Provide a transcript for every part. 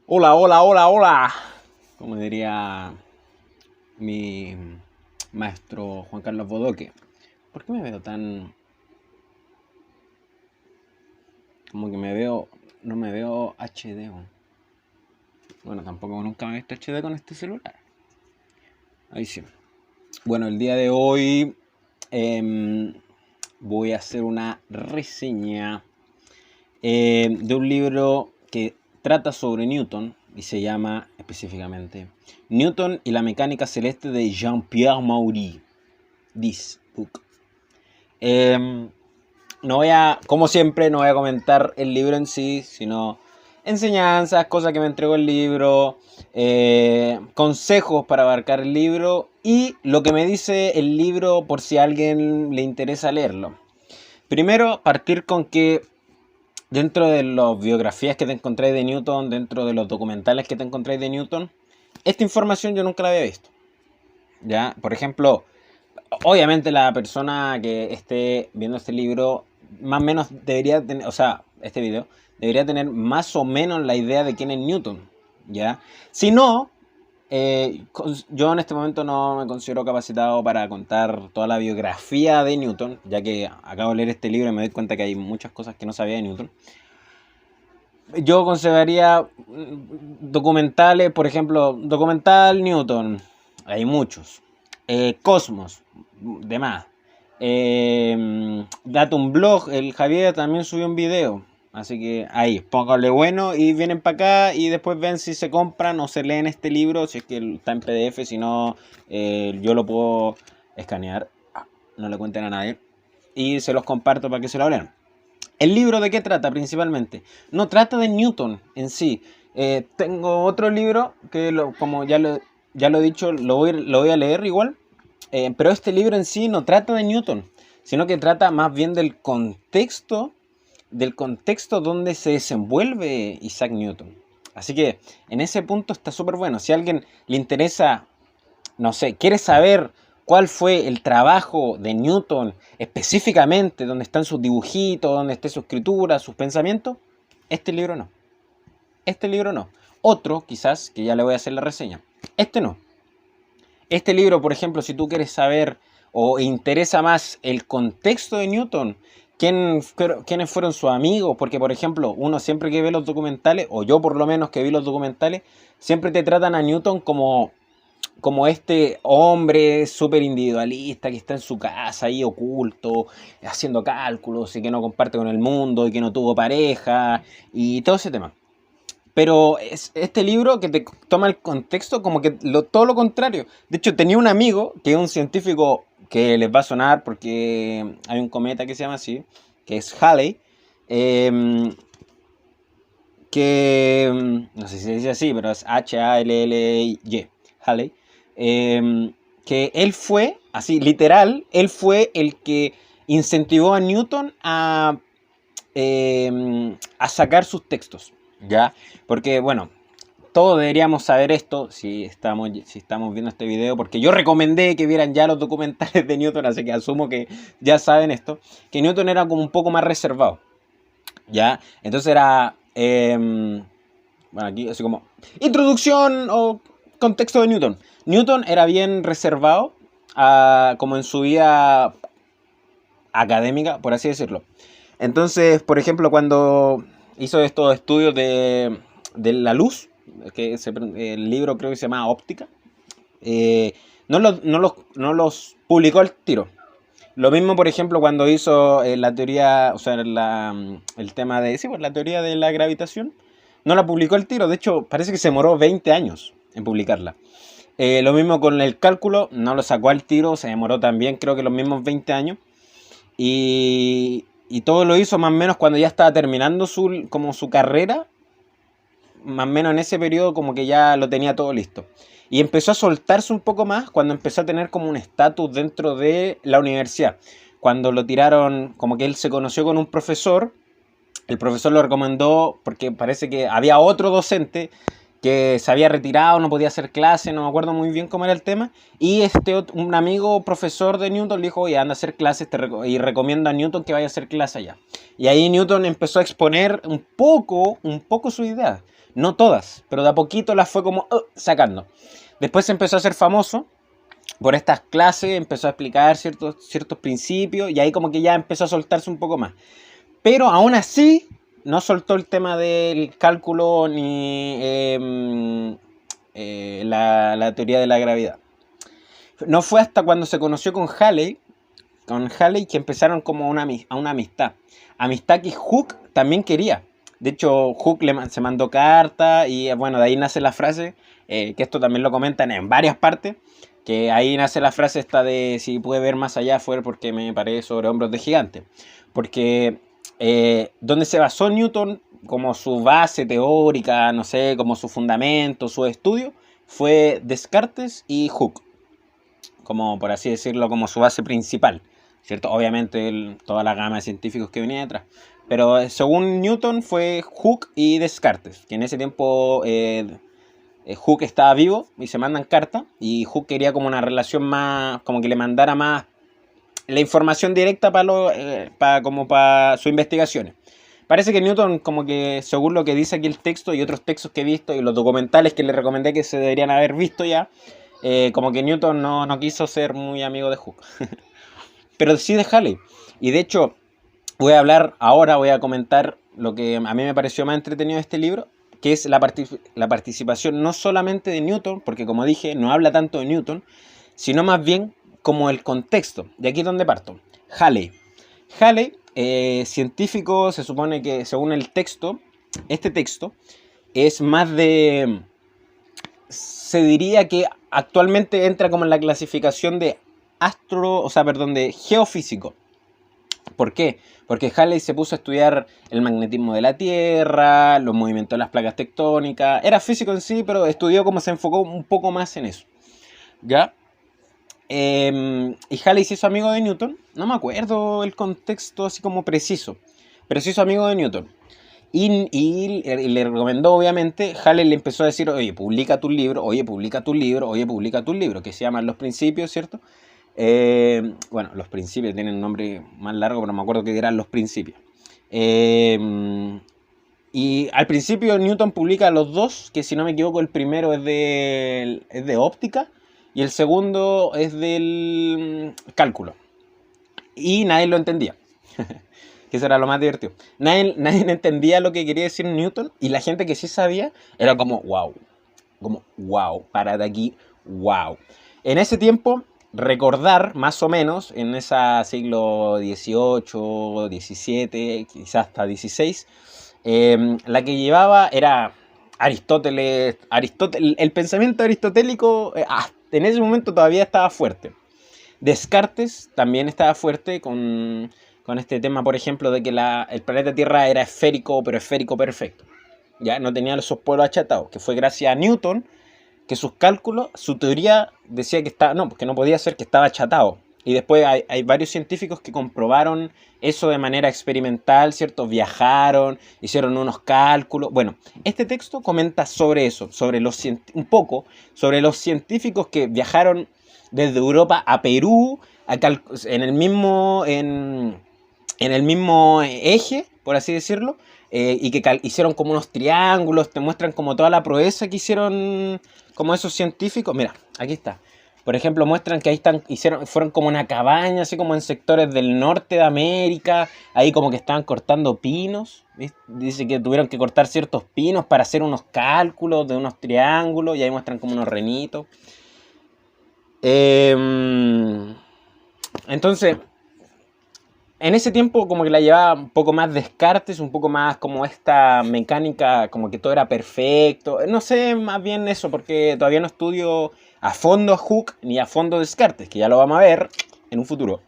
Hola, hola, hola, hola. Como diría mi maestro Juan Carlos Bodoque. ¿Por qué me veo tan... como que me veo... no me veo HD? Bueno, tampoco nunca me he visto HD con este celular. Ahí sí. Bueno, el día de hoy voy a hacer una reseña de un libro que trata sobre Newton y se llama específicamente Newton y la mecánica celeste de Jean-Pierre Maury. This book. No voy a, como siempre, no voy a comentar el libro en sí, sino enseñanzas, cosas que me entregó el libro, consejos para abarcar el libro y lo que me dice el libro por si a alguien le interesa leerlo. Primero, partir con que dentro de las biografías que te encontráis de Newton, dentro de los documentales que te encontráis de Newton, esta información yo nunca la había visto. ¿Ya? Por ejemplo, obviamente la persona que esté viendo este libro, más o menos debería tener, o sea, este video, debería tener más o menos la idea de quién es Newton, ¿ya? Si no, yo en este momento no me considero capacitado para contar toda la biografía de Newton, ya que acabo de leer este libro y me doy cuenta que hay muchas cosas que no sabía de Newton. Yo consideraría documentales, por ejemplo, documental Newton, hay muchos. Cosmos, de más. Date un blog, el Javier también subió un video. Así que ahí, póngale bueno y vienen para acá y después ven si se compran o se leen este libro, si es que está en PDF, si no, yo lo puedo escanear, no le cuenten a nadie, y se los comparto para que se lo lean. ¿El libro de qué trata principalmente? No trata de Newton en sí. Tengo otro libro que, como ya lo he dicho, lo voy a leer igual. Pero este libro en sí no trata de Newton, sino que trata más bien del contexto donde se desenvuelve Isaac Newton. Así que en ese punto está súper bueno. Si a alguien le interesa, no sé, quiere saber cuál fue el trabajo de Newton específicamente, dónde están sus dibujitos, dónde está su escritura, sus pensamientos, este libro no. Este libro no. Otro, quizás, que ya le voy a hacer la reseña. Este no. Este libro, por ejemplo, si tú quieres saber o interesa más el contexto de Newton, quiénes fueron sus amigos, porque por ejemplo, uno siempre que ve los documentales, o yo por lo menos que vi los documentales, siempre te tratan a Newton como este hombre súper individualista que está en su casa ahí oculto, haciendo cálculos y que no comparte con el mundo y que no tuvo pareja y todo ese tema. Pero es este libro que te toma el contexto como que todo lo contrario. De hecho, tenía un amigo que es un científico que les va a sonar porque hay un cometa que se llama así, que es Halley, eh, que no sé si se dice así, pero es Halley, Halley, que él fue, así literal, él fue el que incentivó a Newton a sacar sus textos, ¿ya? Porque, bueno, todos deberíamos saber esto si estamos viendo este video, porque yo recomendé que vieran ya los documentales de Newton, así que asumo que ya saben esto, que Newton era como un poco más reservado, ¿ya? Entonces era, bueno, aquí así como, introducción o contexto de Newton. Newton era bien reservado, como en su vida académica, por así decirlo. Entonces, por ejemplo, cuando hizo estos estudios de la luz, el libro creo que se llama Óptica, eh, no los publicó al tiro. Lo mismo, por ejemplo, cuando hizo la teoría, o sea, el tema de, sí, pues la teoría de la gravitación, no la publicó al tiro. De hecho, parece que se demoró 20 años en publicarla. Lo mismo con el cálculo, no lo sacó al tiro, se demoró también, creo que los mismos 20 años. Y todo lo hizo más o menos cuando ya estaba terminando como su carrera, más o menos en ese periodo como que ya lo tenía todo listo. Y empezó a soltarse un poco más cuando empezó a tener como un estatus dentro de la universidad. Cuando lo tiraron, como que él se conoció con un profesor, el profesor lo recomendó porque parece que había otro docente que se había retirado, no podía hacer clase, no me acuerdo muy bien cómo era el tema, y un amigo profesor de Newton le dijo, oye, anda a hacer clases y recomiendo a Newton que vaya a hacer clase allá. Y ahí Newton empezó a exponer un poco su idea, no todas, pero de a poquito las fue como sacando. Después se empezó a hacer famoso por estas clases, empezó a explicar ciertos principios, y ahí como que ya empezó a soltarse un poco más. Pero aún así no soltó el tema del cálculo ni la teoría de la gravedad. No fue hasta cuando se conoció con Halley que empezaron como a una amistad. Amistad que Hooke también quería. De hecho, Hooke se mandó carta y bueno, de ahí nace la frase, que esto también lo comentan en varias partes, que ahí nace la frase esta de si pude ver más allá fue porque me paré sobre hombros de gigante. Porque donde se basó Newton como su base teórica, no sé, como su fundamento, su estudio, fue Descartes y Hooke, como por así decirlo, como su base principal, ¿cierto? Obviamente toda la gama de científicos que venía detrás. Pero según Newton fue Hooke y Descartes, que en ese tiempo Hooke estaba vivo y se mandan cartas, y Hooke quería como una relación más, como que le mandara más la información directa para sus investigaciones. Parece que Newton, como que según lo que dice aquí el texto y otros textos que he visto y los documentales que le recomendé que se deberían haber visto ya, como que Newton no quiso ser muy amigo de Hooke. Pero sí de Halley. Y de hecho, voy a comentar lo que a mí me pareció más entretenido de este libro, que es la participación no solamente de Newton, porque como dije, no habla tanto de Newton, sino más bien como el contexto. De aquí es donde parto. Halley, científico, se supone que según el texto, este texto es más de... Se diría que actualmente entra como en la clasificación de de geofísico. ¿Por qué? Porque Halley se puso a estudiar el magnetismo de la Tierra, los movimientos de las placas tectónicas. Era físico en sí, pero estudió como se enfocó un poco más en eso. ¿Ya? Y Halley se hizo amigo de Newton. No me acuerdo el contexto así como preciso, pero se hizo amigo de Newton. Y le recomendó, obviamente. Halley le empezó a decir, oye, publica tu libro, que se llaman Los Principios, ¿cierto? Bueno, Los Principios tienen un nombre más largo, pero me acuerdo que eran Los Principios. Y al principio Newton publica los dos, que si no me equivoco el primero es de óptica y el segundo es del cálculo. Y nadie lo entendía. Que eso era lo más divertido. Nadie entendía lo que quería decir Newton, y la gente que sí sabía era como wow, para de aquí, wow. En ese tiempo, recordar más o menos, en ese siglo XVIII, XVII, quizás hasta XVI, la que llevaba era Aristóteles. El pensamiento aristotélico en ese momento todavía estaba fuerte. Descartes también estaba fuerte con este tema, por ejemplo, de que el planeta Tierra era esférico, pero esférico perfecto. Ya no tenía esos polos achatados, que fue gracias a Newton que sus cálculos, su teoría decía que que no podía ser, que estaba achatado. Y después hay varios científicos que comprobaron eso de manera experimental, ¿cierto? Viajaron, hicieron unos cálculos. Bueno, este texto comenta sobre eso, un poco sobre los científicos que viajaron desde Europa a Perú, en el mismo eje, por así decirlo, y que hicieron como unos triángulos, te muestran como toda la proeza que hicieron como esos científicos. Mira, aquí está. Por ejemplo, muestran que ahí fueron como una cabaña, así como en sectores del norte de América, ahí como que estaban cortando pinos. ¿Viste? Dice que tuvieron que cortar ciertos pinos para hacer unos cálculos de unos triángulos, y ahí muestran como unos renitos. Entonces, en ese tiempo como que la llevaba un poco más Descartes, un poco más como esta mecánica, como que todo era perfecto. No sé, más bien eso, porque todavía no estudio a fondo a Hooke ni a fondo Descartes, que ya lo vamos a ver en un futuro.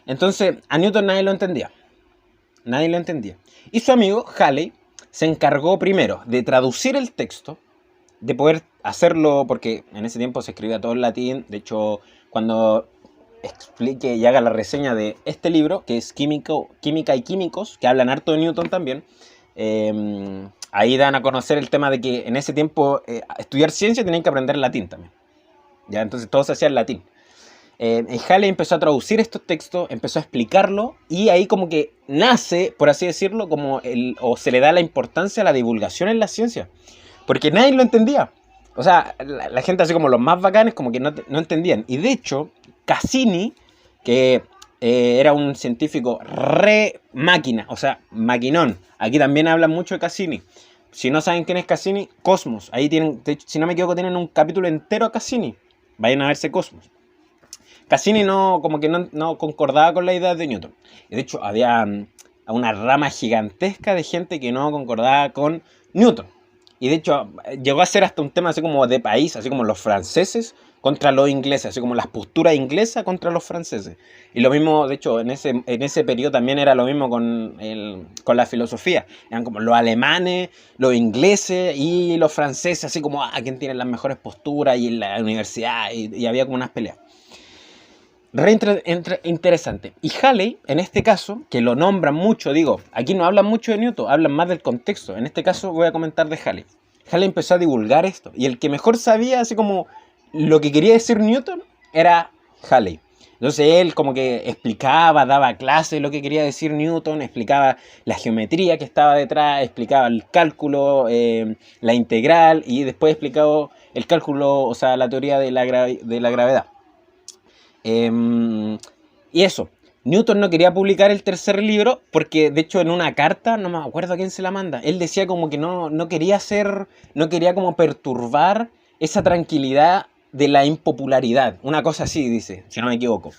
Entonces, a Newton nadie lo entendía. Y su amigo Halley se encargó primero de traducir el texto, de poder hacerlo, porque en ese tiempo se escribía todo en latín. De hecho, cuando explique y haga la reseña de este libro, que es Química y Químicos, que hablan harto de Newton también, ahí dan a conocer el tema de que en ese tiempo estudiar ciencia tenían que aprender latín también. ¿Ya? Entonces todo se hacía en latín. Halley empezó a traducir estos textos, empezó a explicarlo y ahí como que nace, por así decirlo, como o se le da la importancia a la divulgación en la ciencia. Porque nadie lo entendía. O sea, la gente así como los más bacanes como que no entendían. Y de hecho, Cassini, que era un científico re máquina, o sea, maquinón. Aquí también hablan mucho de Cassini. Si no saben quién es Cassini, Cosmos. Ahí tienen, de hecho, si no me equivoco, tienen un capítulo entero a Cassini. Vayan a verse Cosmos. Cassini como que no concordaba con la idea de Newton. Y de hecho, había una rama gigantesca de gente que no concordaba con Newton. Y de hecho, llegó a ser hasta un tema así como de país, así como los franceses contra los ingleses, así como las posturas inglesas contra los franceses. Y lo mismo, de hecho, en ese periodo también era lo mismo con la filosofía. Eran como los alemanes, los ingleses y los franceses, así como, quién tiene las mejores posturas y en la universidad, y había como unas peleas. Interesante. Y Halley, en este caso, que lo nombran mucho, digo, aquí no hablan mucho de Newton, hablan más del contexto. En este caso voy a comentar de Halley. Halley empezó a divulgar esto. Y el que mejor sabía, así como lo que quería decir Newton, era Halley. Entonces él como que explicaba, daba clases de lo que quería decir Newton, explicaba la geometría que estaba detrás, explicaba el cálculo, la integral, y después explicaba el cálculo, o sea, la teoría de la gravedad. Y eso, Newton no quería publicar el tercer libro porque de hecho en una carta, no me acuerdo a quién se la manda, él decía como que no quería como perturbar esa tranquilidad de la impopularidad, una cosa así dice, si no me equivoco.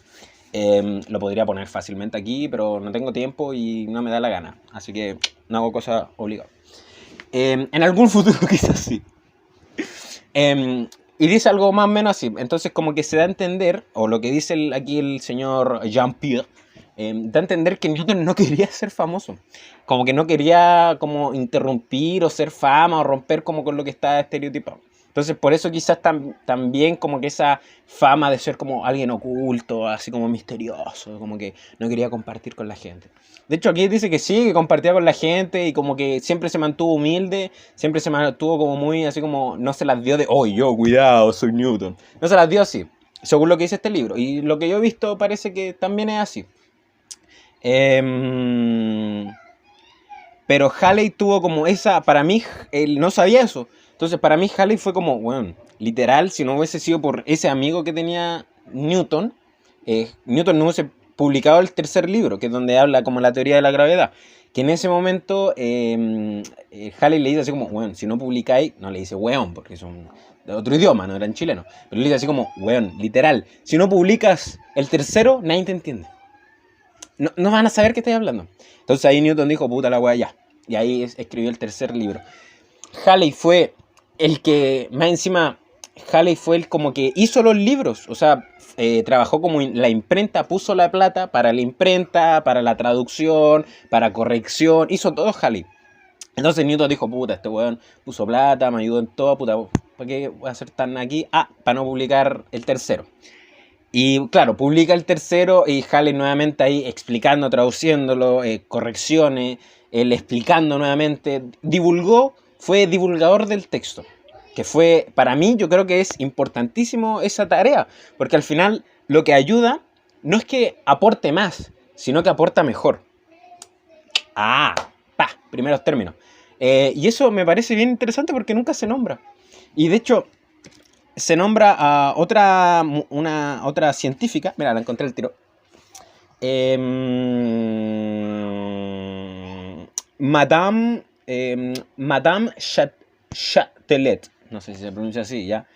Lo podría poner fácilmente aquí, pero no tengo tiempo y no me da la gana, así que no hago cosas obligadas. En algún futuro quizás sí. Y dice algo más o menos así. Entonces como que se da a entender, o lo que dice aquí el señor Jean-Pierre, da a entender que Newton no quería ser famoso. Como que no quería como interrumpir o ser fama o romper como con lo que está estereotipado. Entonces por eso quizás también como que esa fama de ser como alguien oculto, así como misterioso, como que no quería compartir con la gente. De hecho aquí dice que sí, que compartía con la gente y como que siempre se mantuvo humilde, siempre se mantuvo como muy así como no se las dio de, yo, cuidado, soy Newton. No se las dio así, según lo que dice este libro. Y lo que yo he visto parece que también es así. Pero Halley tuvo como esa, para mí, él no sabía eso. Entonces para mí Halley fue como, bueno, literal, si no hubiese sido por ese amigo que tenía Newton, Newton no hubiese publicado el tercer libro, que es donde habla como la teoría de la gravedad. Que en ese momento Halley le dice así como, weón, si no publicáis, no le dice weón, porque es de otro idioma, no eran chilenos, pero le dice así como, weón, literal, si no publicas el tercero, nadie te entiende. No van a saber qué estoy hablando. Entonces ahí Newton dijo, puta la weá ya. Y ahí escribió el tercer libro. Halley fue el que, más encima, Halley fue el como que hizo los libros. O sea, trabajó como la imprenta, puso la plata para la imprenta, para la traducción, para corrección. Hizo todo Halley. Entonces Newton dijo, puta, este weón puso plata, me ayudó en todo, puta, ¿para qué voy a hacer tan aquí? Para no publicar el tercero. Y claro, publica el tercero y Halley nuevamente ahí explicando, traduciéndolo, correcciones, él explicando nuevamente, fue divulgador del texto, que fue, para mí, yo creo que es importantísimo esa tarea, porque al final lo que ayuda no es que aporte más, sino que aporta mejor. Primeros términos. Y eso me parece bien interesante porque nunca se nombra. Y de hecho, se nombra a otra científica. Mira, la encontré el tiro. Madame Chatelet. No sé si se pronuncia así, ¿ya?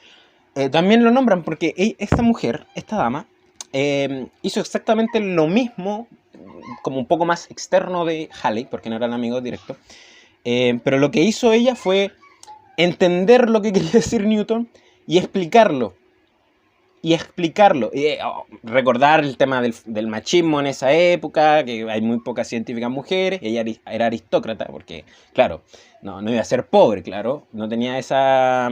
También lo nombran porque esta mujer, esta dama, hizo exactamente lo mismo, como un poco más externo de Halley, porque no eran amigos directos. Pero lo que hizo ella fue entender lo que quería decir Newton y explicarlo. Recordar el tema del machismo en esa época, que hay muy pocas científicas mujeres. Ella era aristócrata, porque, claro, no iba a ser pobre, claro. No tenía esa...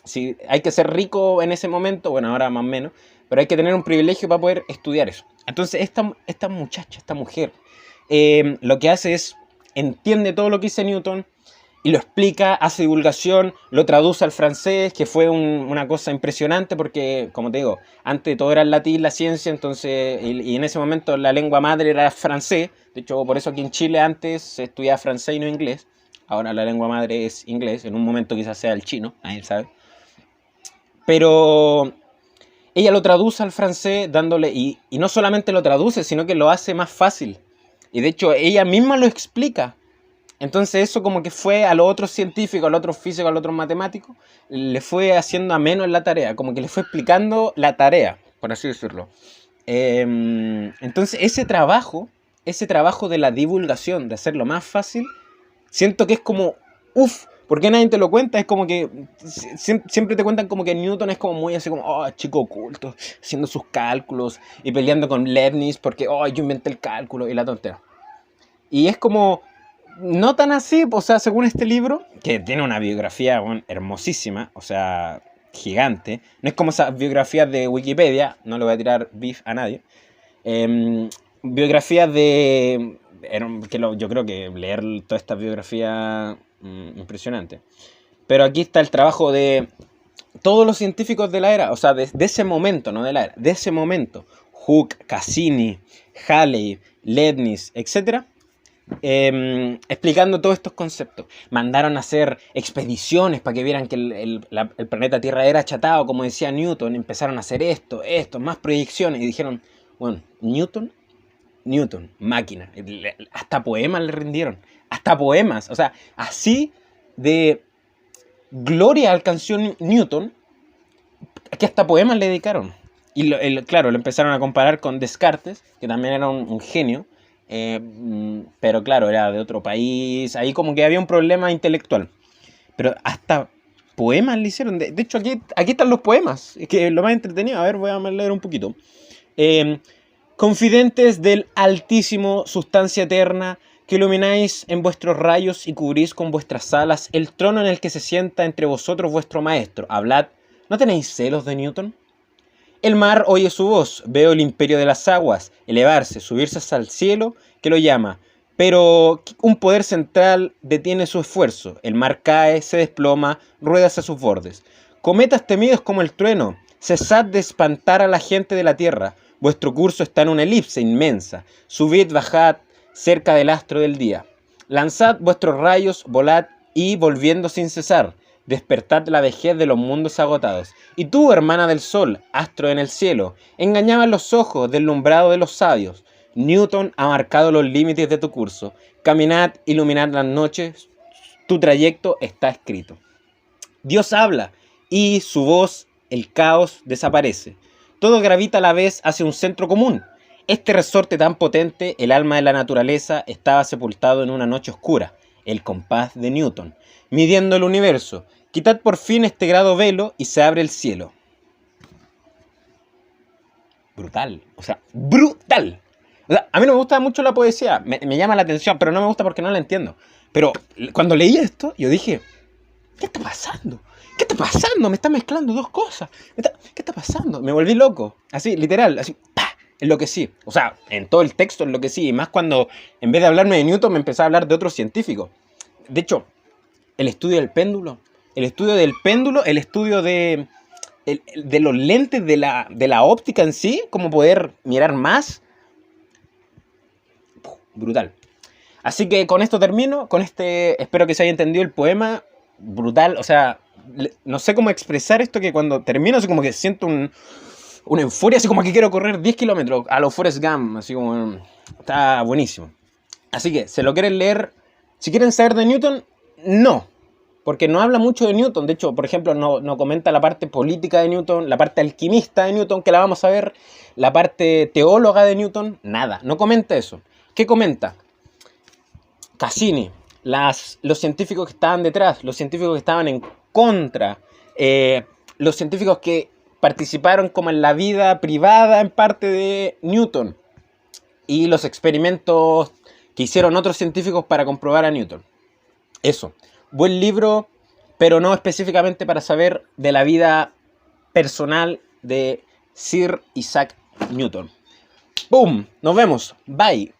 Si hay que ser rico en ese momento, bueno, ahora más o menos, pero hay que tener un privilegio para poder estudiar eso. Entonces, esta muchacha, esta mujer, lo que hace es, entiende todo lo que dice Newton, y lo explica, hace divulgación, lo traduce al francés, que fue una cosa impresionante porque, como te digo, antes todo era el latín, la ciencia, entonces, y en ese momento la lengua madre era francés. De hecho, por eso aquí en Chile antes se estudiaba francés y no inglés. Ahora la lengua madre es inglés, en un momento quizás sea el chino, nadie sabe. Pero ella lo traduce al francés dándole, y no solamente lo traduce, sino que lo hace más fácil. Y de hecho ella misma lo explica. Entonces eso como que fue a los otros científicos, a los otros físicos, a los otros matemáticos, le fue haciendo ameno en la tarea, como que le fue explicando la tarea, por así decirlo. Entonces ese trabajo de la divulgación, de hacerlo más fácil, siento que es como, uff, ¿por qué nadie te lo cuenta? Es como que siempre te cuentan como que Newton es como muy así como, oh, chico oculto, haciendo sus cálculos y peleando con Leibniz porque, oh, yo inventé el cálculo y la tontera. Y es como, no tan así, o sea, según este libro, que tiene una biografía, bueno, hermosísima, o sea, gigante. No es como esas biografías de Wikipedia, no le voy a tirar beef a nadie. Biografías de... yo creo que leer toda esta biografía impresionante. Pero aquí está el trabajo de todos los científicos de la era, o sea, de ese momento, no de la era, de ese momento. Hooke, Cassini, Halley, Leibniz, etc. Explicando todos estos conceptos. Mandaron a hacer expediciones para que vieran que el planeta Tierra era achatado, como decía Newton. Empezaron a hacer esto, más proyecciones. Y dijeron, bueno, Newton, máquina. Hasta poemas le rindieron. Hasta poemas. O sea, así de gloria alcanzó Newton que hasta poemas le dedicaron. Y claro, lo empezaron a comparar con Descartes, que también era un genio. Pero claro, era de otro país. Ahí como que había un problema intelectual. Pero hasta poemas le hicieron. De hecho, aquí están los poemas. Es que es lo más entretenido. A ver, voy a leer un poquito. Confidentes del Altísimo, sustancia eterna, que ilumináis en vuestros rayos y cubrís con vuestras alas el trono en el que se sienta entre vosotros vuestro maestro. Hablad, ¿no tenéis celos de Newton? El mar oye su voz, veo el imperio de las aguas, elevarse, subirse hasta el cielo, que lo llama. Pero un poder central detiene su esfuerzo. El mar cae, se desploma, rueda hacia sus bordes. Cometas temidos como el trueno, cesad de espantar a la gente de la tierra. Vuestro curso está en una elipse inmensa. Subid, bajad, cerca del astro del día. Lanzad vuestros rayos, volad y, volviendo sin cesar, despertad la vejez de los mundos agotados. Y tú, hermana del sol, astro en el cielo, engañabas los ojos deslumbrado de los sabios. Newton ha marcado los límites de tu curso. Caminad, iluminad las noches, tu trayecto está escrito. Dios habla y su voz, el caos, desaparece. Todo gravita a la vez hacia un centro común. Este resorte tan potente, el alma de la naturaleza, estaba sepultado en una noche oscura, el compás de Newton, midiendo el universo. Quitad por fin este grado velo y se abre el cielo. Brutal, o sea, brutal. O sea, a mí no me gusta mucho la poesía, me llama la atención, pero no me gusta porque no la entiendo. Pero cuando leí esto, yo dije, ¿qué está pasando? ¿Qué está pasando? Me está mezclando dos cosas. ¿Qué está pasando? Me volví loco, así, literal, así, ¡pah! Enloquecí. O sea, en todo el texto enloquecí. Y más cuando, en vez de hablarme de Newton, me empezaba a hablar de otros científicos. De hecho, el estudio del péndulo, el estudio de los lentes de la óptica en sí, como poder mirar más. Brutal. Así que con esto termino, espero que se haya entendido el poema. Brutal, o sea, no sé cómo expresar esto, que cuando termino así como que siento una euforia, así como que quiero correr 10 kilómetros a los Forrest Gump, así como, está buenísimo. Así que, ¿se lo quieren leer? Si quieren saber de Newton, no, porque no habla mucho de Newton. De hecho, por ejemplo, no comenta la parte política de Newton, la parte alquimista de Newton, que la vamos a ver, la parte teóloga de Newton, nada, no comenta eso. ¿Qué comenta? Cassini, los científicos que estaban detrás, los científicos que estaban en contra, los científicos que participaron como en la vida privada en parte de Newton, y los experimentos que hicieron otros científicos para comprobar a Newton. Eso, buen libro, pero no específicamente para saber de la vida personal de Sir Isaac Newton. ¡Boom! Nos vemos. Bye.